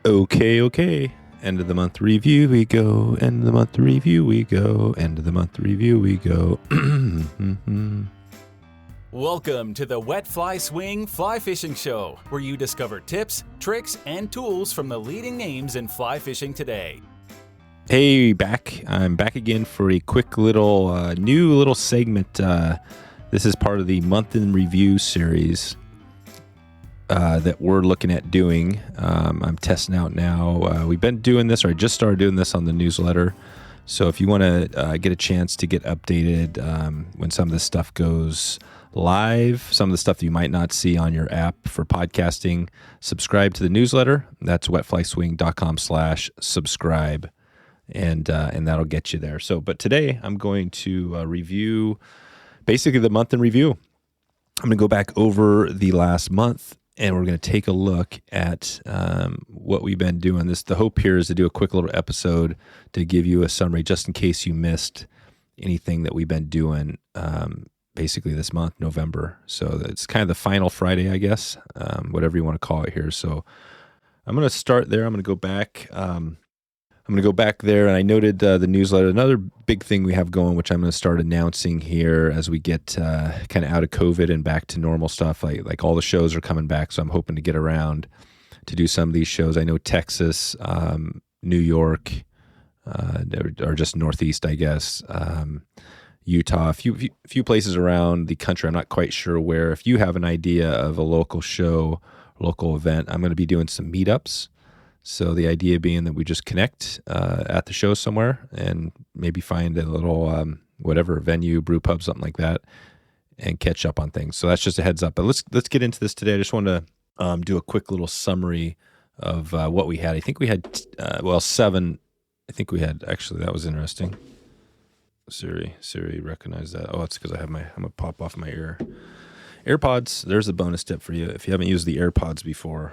Okay. End of the month review we go. End of the month review we go. End of the month review we go. Welcome to the Wet Fly Swing Fly Fishing Show, where you discover tips, tricks, and tools from the leading names in fly fishing today. Hey, I'm back again for a quick little new little segment. This is part of the month in review series that we're looking at doing. I'm testing out now. We've been doing this, or I just started doing this on the newsletter. So if you want to get a chance to get updated when some of this stuff goes live, some of the stuff that you might not see on your app for podcasting, subscribe to the newsletter. That's wetflyswing.com/subscribe. And that'll get you there. So, but today I'm going to review basically the month in review. I'm going to go back over the last month, and we're going to take a look at what we've been doing. The hope here is to do a quick little episode to give you a summary, just in case you missed anything that we've been doing basically this month, November. So it's kind of the final Friday, I guess, whatever you want to call it here. So I'm going to start there. I'm going to go back. I'm going to go back there, and I noted the newsletter. Another big thing we have going, which I'm going to start announcing here as we get kind of out of COVID and back to normal stuff. Like all the shows are coming back, so I'm hoping to get around to do some of these shows. I know Texas, New York, or just Northeast, I guess, Utah, a few places around the country. I'm not quite sure where. If you have an idea of a local show, local event, I'm going to be doing some meetups. So the idea being that we just connect at the show somewhere and maybe find a little whatever venue, brew pub, something like that, and catch up on things. So that's just a heads up. But let's get into this today. I just want to do a quick little summary of what we had. I think we had 7. I think we had, actually, that was interesting. Siri recognized that. Oh, it's because I'm gonna pop off my AirPods. There's a bonus tip for you if you haven't used the AirPods before.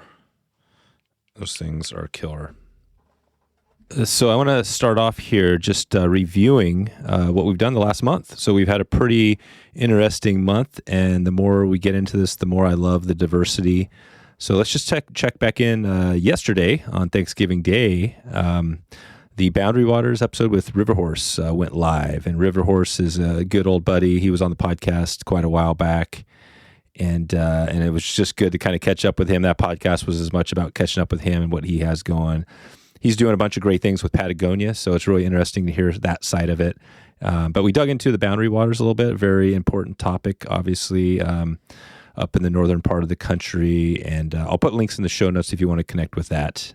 Those things are killer. So I want to start off here just reviewing what we've done the last month. So we've had a pretty interesting month, and the more we get into this, the more I love the diversity. So let's just check back in yesterday on Thanksgiving Day. The Boundary Waters episode with Riverhorse went live, and Riverhorse is a good old buddy. He was on the podcast quite a while back. And it was just good to kind of catch up with him. That podcast was as much about catching up with him and what he has going. He's doing a bunch of great things with Patagonia, so it's really interesting to hear that side of it. But we dug into the Boundary Waters a little bit. Very important topic, obviously, up in the northern part of the country. And I'll put links in the show notes if you want to connect with that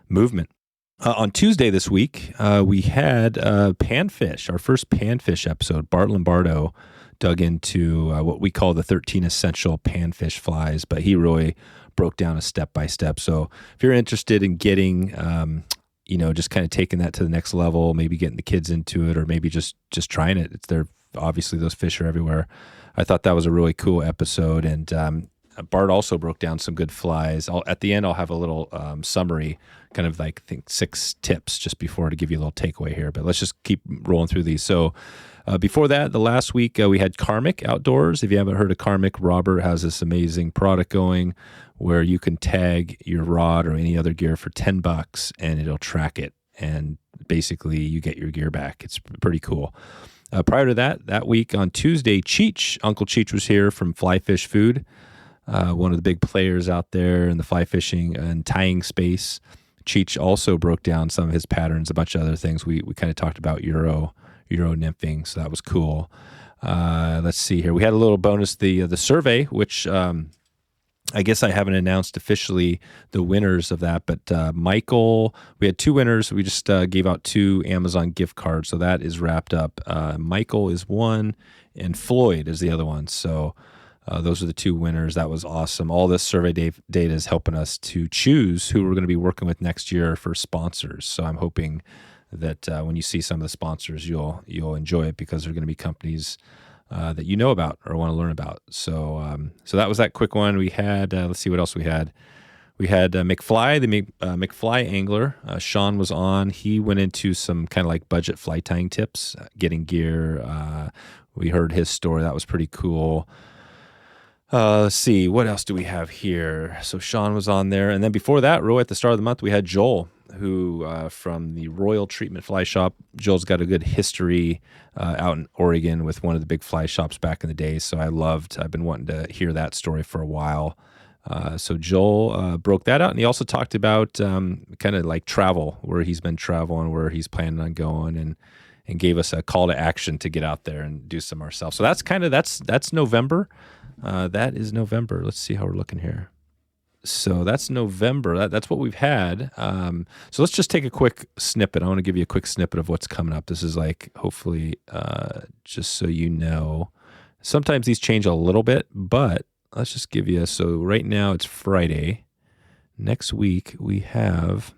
movement. On Tuesday this week, we had Panfish, our first Panfish episode. Bart Lombardo dug into what we call the 13 Essential Panfish Flies, but he really broke down a step-by-step. So if you're interested in getting, just kind of taking that to the next level, maybe getting the kids into it, or maybe just trying it. Obviously those fish are everywhere. I thought that was a really cool episode. And Bart also broke down some good flies. At the end, I'll have a little summary, kind of like, I think 6 tips just before to give you a little takeaway here. But let's just keep rolling through these. So before that, the last week, we had Karmic Outdoors. If you haven't heard of Karmic, Robert has this amazing product going where you can tag your rod or any other gear for $10 and it'll track it. And basically, you get your gear back. It's pretty cool. Prior to that week on Tuesday, Cheech, Uncle Cheech was here from FlyFishFood. One of the big players out there in the fly fishing and tying space. Cheech also broke down some of his patterns, a bunch of other things. We kind of talked about Euro Nymphing, so that was cool. Let's see here. We had a little bonus, the survey, which I guess I haven't announced officially the winners of that, but Michael, we had 2 winners. We just gave out 2 Amazon gift cards, so that is wrapped up. Michael is one, and Floyd is the other one. So those are the 2 winners. That was awesome. All this survey data is helping us to choose who we're going to be working with next year for sponsors. So I'm hoping that when you see some of the sponsors, you'll enjoy it, because they're going to be companies that you know about or want to learn about. So that was that quick one. We had, let's see what else we had. We had McFly, the McFly angler. Shawn was on. He went into some kind of like budget fly tying tips, getting gear. We heard his story. That was pretty cool. Let's see, what else do we have here? So Shawn was on there, and then before that, Roy, at the start of the month, we had Joel, who from the Royal Treatment Fly Shop. Joel's got a good history out in Oregon with one of the big fly shops back in the day. So I've been wanting to hear that story for a while. So Joel broke that out, and he also talked about kind of like travel, where he's been traveling, where he's planning on going, and gave us a call to action to get out there and do some ourselves. So that's November. That is November. Let's see how we're looking here. So that's November. That's what we've had. So let's just take a quick snippet. I want to give you a quick snippet of what's coming up. This is like, hopefully, just so you know. Sometimes these change a little bit, but let's just give you. So right now it's Friday. Next week we have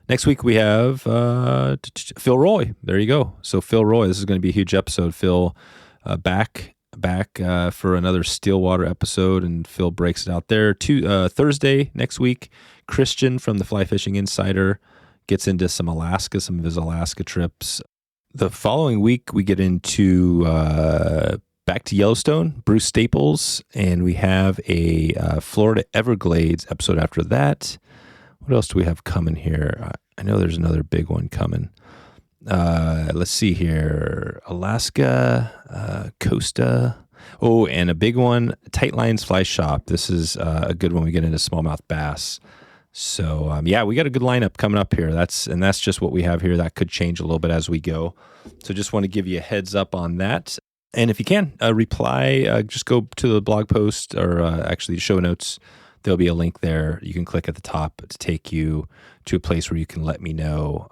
Phil Roy. There you go. So Phil Roy, this is going to be a huge episode. Phil back for another Stillwater episode, and Phil breaks it out there. Thursday next week, Christian from the Fly Fishing Insider gets into some of his Alaska trips. The following week, we get into back to Yellowstone, Bruce Staples, and we have a Florida Everglades episode after that. What else do we have coming here? I know there's another big one coming. Let's see here. Alaska, Costa. Oh, and a big one, Tight Lines Fly Shop. This is a good one. We get into smallmouth bass. So, we got a good lineup coming up here. That's just what we have here. That could change a little bit as we go. So just want to give you a heads up on that. And if you can, reply, just go to the blog post or actually the show notes. There'll be a link there. You can click at the top to take you to a place where you can let me know.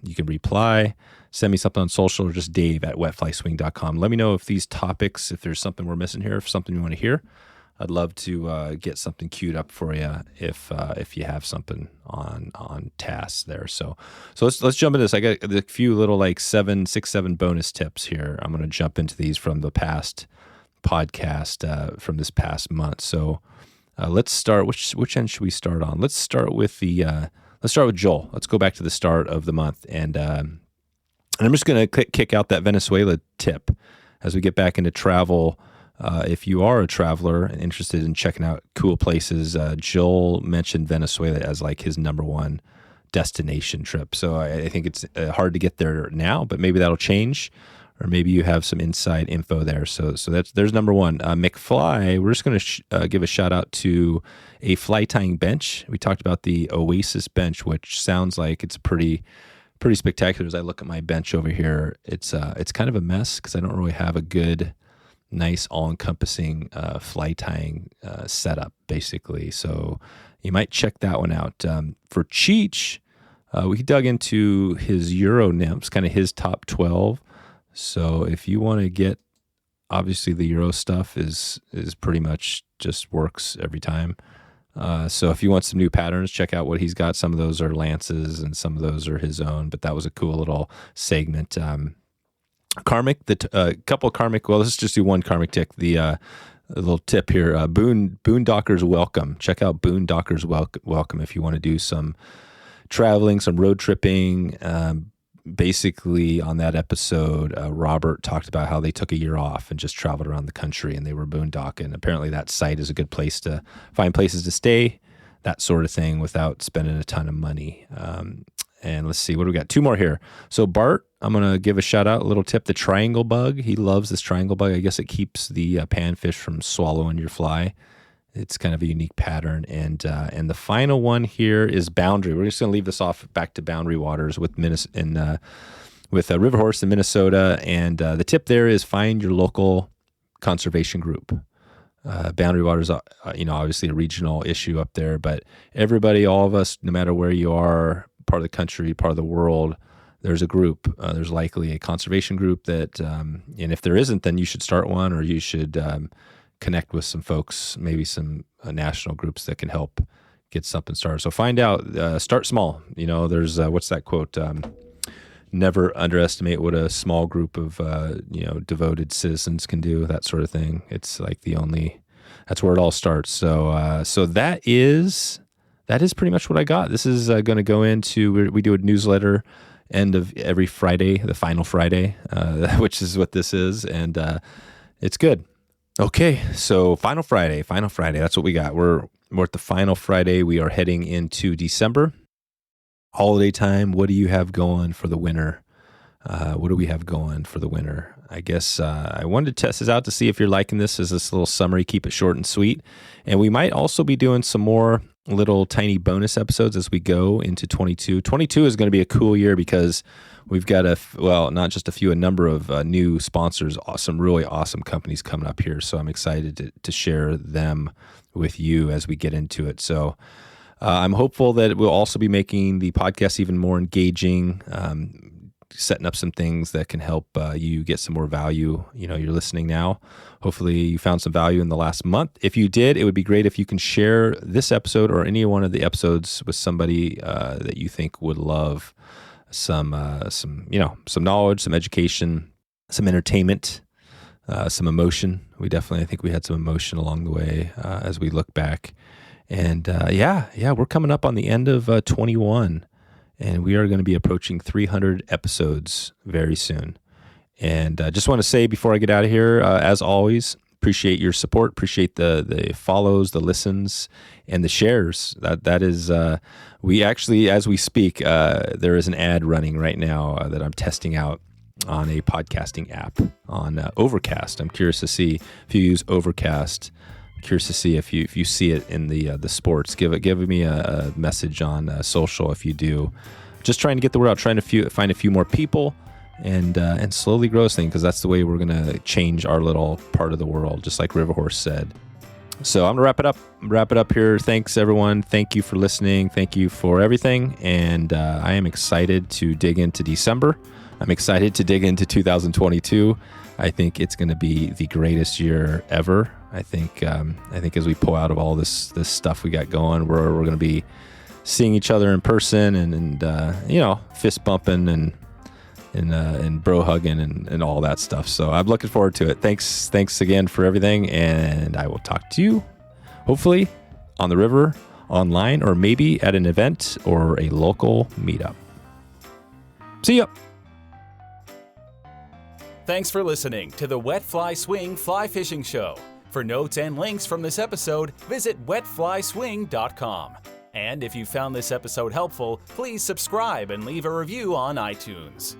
You can reply, send me something on social, or just dave@wetflyswing.com. Let me know if these topics, if there's something we're missing here, if something you want to hear. I'd love to get something queued up for you if you have something on tasks there. So let's jump into this. I got a few little like 7 bonus tips here. I'm going to jump into these from the past podcast from this past month. So let's start. Which end should we start on? Let's start with Joel. Let's go back to the start of the month, and I'm just going to kick out that Venezuela tip as we get back into travel. If you are a traveler and interested in checking out cool places, Joel mentioned Venezuela as like his number one destination trip. So I think it's hard to get there now, but maybe that'll change, or maybe you have some inside info there. So there's number one. McFly, we're just going to give a shout out to a fly tying bench. We talked about the Oasis bench, which sounds like it's pretty spectacular. As I look at my bench over here, it's kind of a mess because I don't really have a good, nice, all-encompassing fly tying setup, basically. So you might check that one out. For Cheech, we dug into his Euro Nymphs, kind of his top 12. So if you want to get, obviously the Euro stuff is pretty much just works every time. So if you want some new patterns, check out what he's got. Some of those are Lance's and some of those are his own, but that was a cool little segment. Karmic, couple of Karmic, well, let's just do one Karmic tick. The little tip here, Boondockers Welcome. Check out Boondockers Welcome if you want to do some traveling, some road tripping. Basically, on that episode, Robert talked about how they took a year off and just traveled around the country, and they were boondocking. Apparently, that site is a good place to find places to stay, that sort of thing, without spending a ton of money. And let's see, what do we got? Two more here. So Bart, I'm going to give a shout out, a little tip, the triangle bug. He loves this triangle bug. I guess it keeps the panfish from swallowing your fly. It's kind of a unique pattern. And the final one here is Boundary. We're just going to leave this off back to Boundary Waters with Riverhorse in Minnesota. And the tip there is find your local conservation group. Boundary Waters, obviously a regional issue up there, but everybody, all of us, no matter where you are, part of the country, part of the world, there's a group. There's likely a conservation group that, and if there isn't, then you should start one, or you should connect with some folks, maybe some national groups that can help get something started. So find out, start small. There's what's that quote? Never underestimate what a small group of devoted citizens can do. That sort of thing. It's like that's where it all starts. So that is pretty much what I got. This is going to go into, we do a newsletter end of every Friday, the final Friday, which is what this is, and it's good. Okay, so final Friday. That's what we got. We're at the final Friday. We are heading into December. Holiday time. What do you have going for the winter? What do we have going for the winter? I guess I wanted to test this out to see if you're liking this as this little summary. Keep it short and sweet. And we might also be doing some more little tiny bonus episodes as we go into 22. 22 is going to be a cool year because we've got not just a few, a number of new sponsors, some really awesome companies coming up here. So I'm excited to share them with you as we get into it. So I'm hopeful that we'll also be making the podcast even more engaging, setting up some things that can help you get some more value. You're listening now. Hopefully you found some value in the last month. If you did, it would be great if you can share this episode or any one of the episodes with somebody that you think would love some knowledge, some education, some entertainment, some emotion. I think we had some emotion along the way as we look back. And we're coming up on the end of 21. And we are going to be approaching 300 episodes very soon. And just want to say before I get out of here, as always, appreciate your support, appreciate the follows, the listens, and the shares. That is, we actually, as we speak, there is an ad running right now that I'm testing out on a podcasting app on Overcast. I'm curious to see if you use Overcast. Curious to see if you see it in the sports. Give me a message on social if you do. Just trying to get the word out, trying to find a few more people, and slowly grow this thing, because that's the way we're gonna change our little part of the world, just like Riverhorse said. So I'm gonna wrap it up here. Thanks everyone. Thank you for listening. Thank you for everything. And I am excited to dig into December. I'm excited to dig into 2022. I think it's going to be the greatest year ever. I think as we pull out of all this stuff we got going, we're going to be seeing each other in person and fist bumping and bro hugging and all that stuff. So I'm looking forward to it. Thanks again for everything, and I will talk to you hopefully on the river, online, or maybe at an event or a local meetup. See ya. Thanks for listening to the Wet Fly Swing Fly Fishing Show. For notes and links from this episode, visit wetflyswing.com. And if you found this episode helpful, please subscribe and leave a review on iTunes.